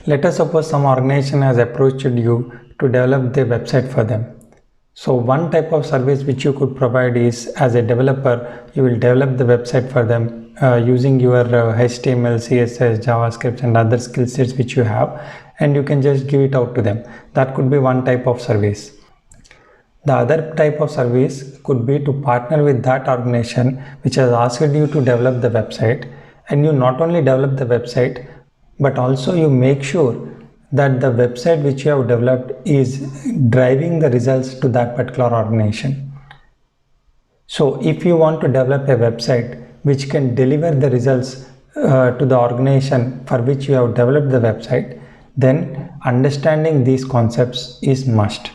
Let us suppose some organization has approached you to develop their website for them. So one type of service which you could provide is, as a developer, you will develop the website for them using your HTML, CSS, JavaScript and other skill sets which you have, and you can just give it out to them. That could be one type of service. The other type of service could be to partner with that organization which has asked you to develop the website, and you not only develop the website but also you make sure that the website which you have developed is driving the results to that particular organization. So if you want to develop a website which can deliver the results to the organization for which you have developed the website, then understanding these concepts is must.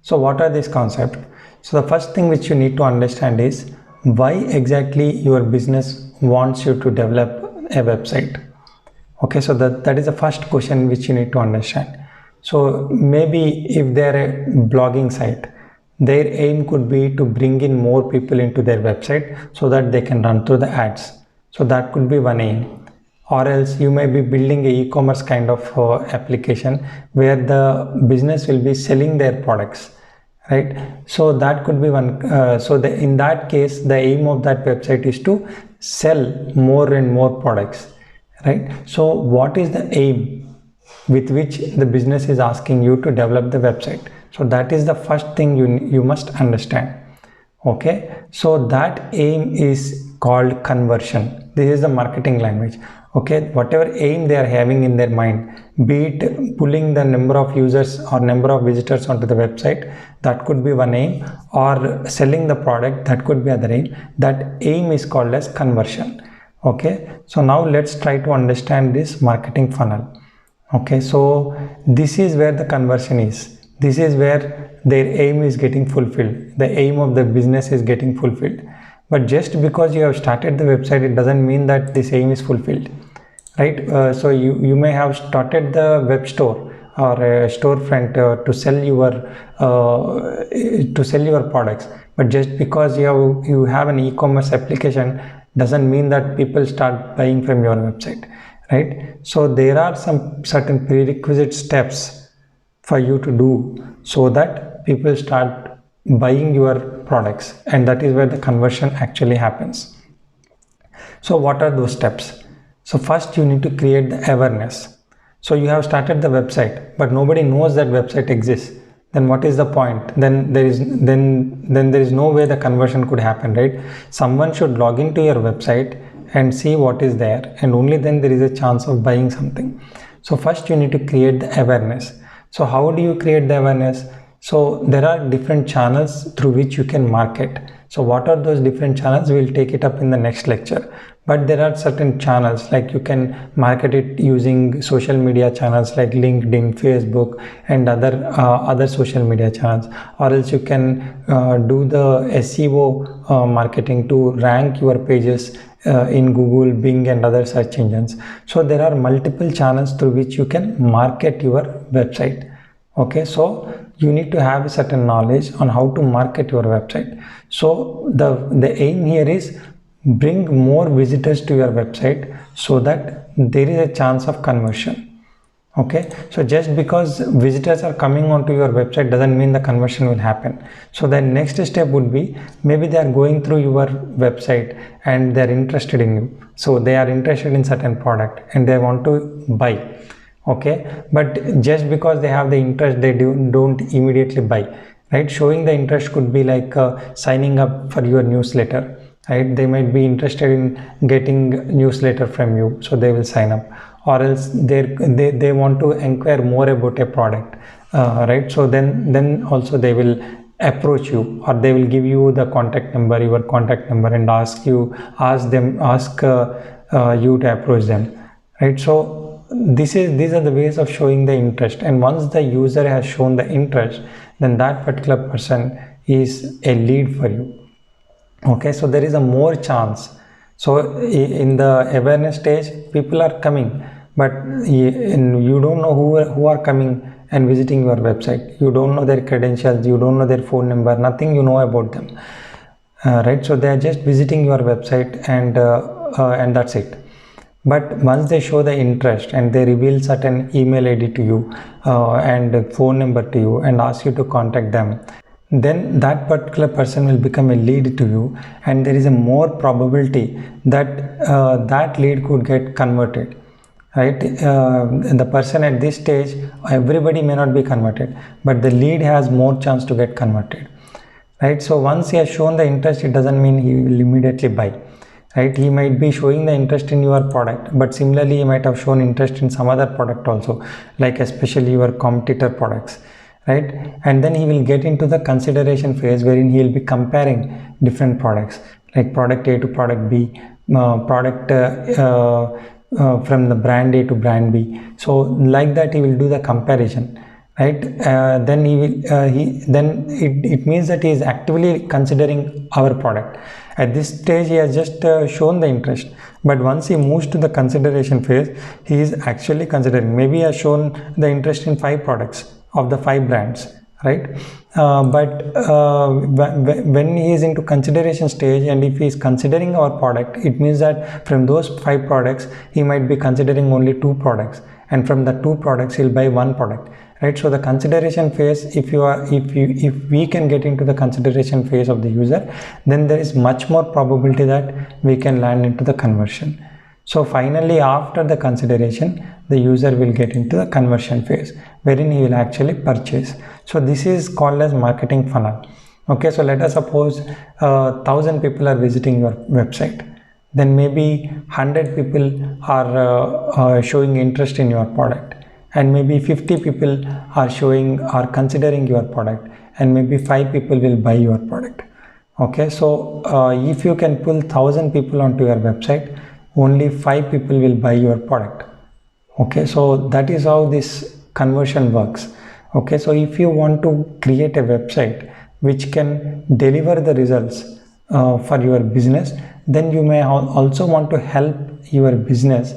So what are these concepts? So the first thing which you need to understand is why exactly your business wants you to develop a website. Okay, so that is the first question which you need to understand. So maybe if they're a blogging site, their aim could be to bring in more people into their website so that they can run through the ads. So that could be one aim. Or else you may be building a e-commerce kind of application where the business will be selling their products, right? So that could be one. In that case, the aim of that website is to sell more and more products, right? So what is the aim with which the business is asking you to develop the website? So that is the first thing you must understand. Okay, so that aim is called conversion. This is the marketing language. Okay, whatever aim they are having in their mind, be it pulling the number of users or number of visitors onto the website, that could be one aim, or selling the product, that could be other aim. That aim is called as conversion. Okay, so now let's try to understand this marketing funnel. Okay, so this is where the conversion is. This is where their aim is getting fulfilled. The aim of the business is getting fulfilled. But just because you have started the website, it doesn't mean that this aim is fulfilled, right? So you may have started the web store or a storefront to sell your products, but just because you have an e-commerce application doesn't mean that people start buying from your website, right? So there are some certain prerequisite steps for you to do so that people start buying your products, and that is where the conversion actually happens. So what are those steps? So first you need to create the awareness. So you have started the website, but nobody knows that website exists. Then what is the point? Then there is no way the conversion could happen, right? Someone should log into your website and see what is there, and only then there is a chance of buying something. So first you need to create the awareness. So how do you create the awareness? So there are different channels through which you can market. So what are those different channels? We'll take it up in the next lecture. But there are certain channels, like you can market it using social media channels like LinkedIn, Facebook and other social media channels. Or else you can do the SEO marketing to rank your pages in Google, Bing and other search engines. So there are multiple channels through which you can market your website. Okay, so you need to have a certain knowledge on how to market your website. So the aim here is bring more visitors to your website so that there is a chance of conversion. Okay, so just because visitors are coming onto your website doesn't mean the conversion will happen. So the next step would be, maybe they are going through your website and they are interested in you. So they are interested in certain product and they want to buy. Okay, but just because they have the interest, they don't immediately buy, right? Showing the interest could be like signing up for your newsletter, right? They might be interested in getting newsletter from you, so they will sign up. Or else they want to inquire more about a product, right? So then also they will approach you, or they will give you the contact number, your contact number, and ask you to approach them, right? So these are the ways of showing the interest, and once the user has shown the interest, then that particular person is a lead for you. Okay, so there is a more chance. So in the awareness stage, people are coming, but you don't know who are coming and visiting your website. You don't know their credentials, you don't know their phone number, nothing you know about them, right? So they are just visiting your website and that's it. But once they show the interest and they reveal certain email ID to you and phone number to you and ask you to contact them, then that particular person will become a lead to you, and there is a more probability that that lead could get converted, right? The person at this stage, everybody may not be converted, but the lead has more chance to get converted, right? So once he has shown the interest, it doesn't mean he will immediately buy, right? He might be showing the interest in your product, but similarly he might have shown interest in some other product also, like especially your competitor products, right? And then he will get into the consideration phase, wherein he will be comparing different products, like product A to product B, product from the brand A to brand B. So like that he will do the comparison, right? Then he will then it means that he is actively considering our product. At this stage he has just shown the interest, but once he moves to the consideration phase, he is actually considering. Maybe he has shown the interest in 5 products of the 5 brands, right? But when he is into consideration stage, and if he is considering our product, it means that from those 5 products he might be considering only 2 products, and from the 2 products he'll buy 1 product, right? So the consideration phase, if we can get into the consideration phase of the user, then there is much more probability that we can land into the conversion. So finally, after the consideration, the user will get into the conversion phase, wherein he will actually purchase. So this is called as marketing funnel. Okay, so let us suppose 1,000 people are visiting your website. Then maybe 100 people are showing interest in your product, and maybe 50 people are considering your product, and maybe 5 people will buy your product. Okay, so if you can pull 1,000 people onto your website, only 5 people will buy your product. Okay, so that is how this conversion works. Okay, so if you want to create a website which can deliver the results for your business, then you may also want to help your business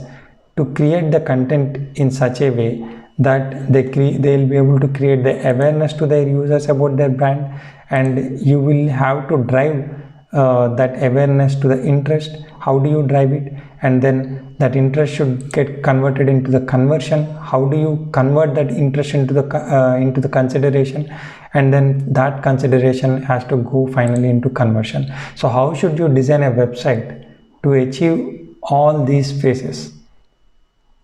to create the content in such a way that they will be able to create the awareness to their users about their brand, and you will have to drive that awareness to the interest. How do you drive it? And then that interest should get converted into the conversion. How do you convert that interest into the consideration? And then that consideration has to go finally into conversion. So how should you design a website to achieve all these phases,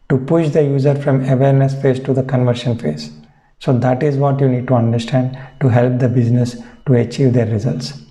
to push the user from awareness phase to the conversion phase? So that is what you need to understand to help the business to achieve their results.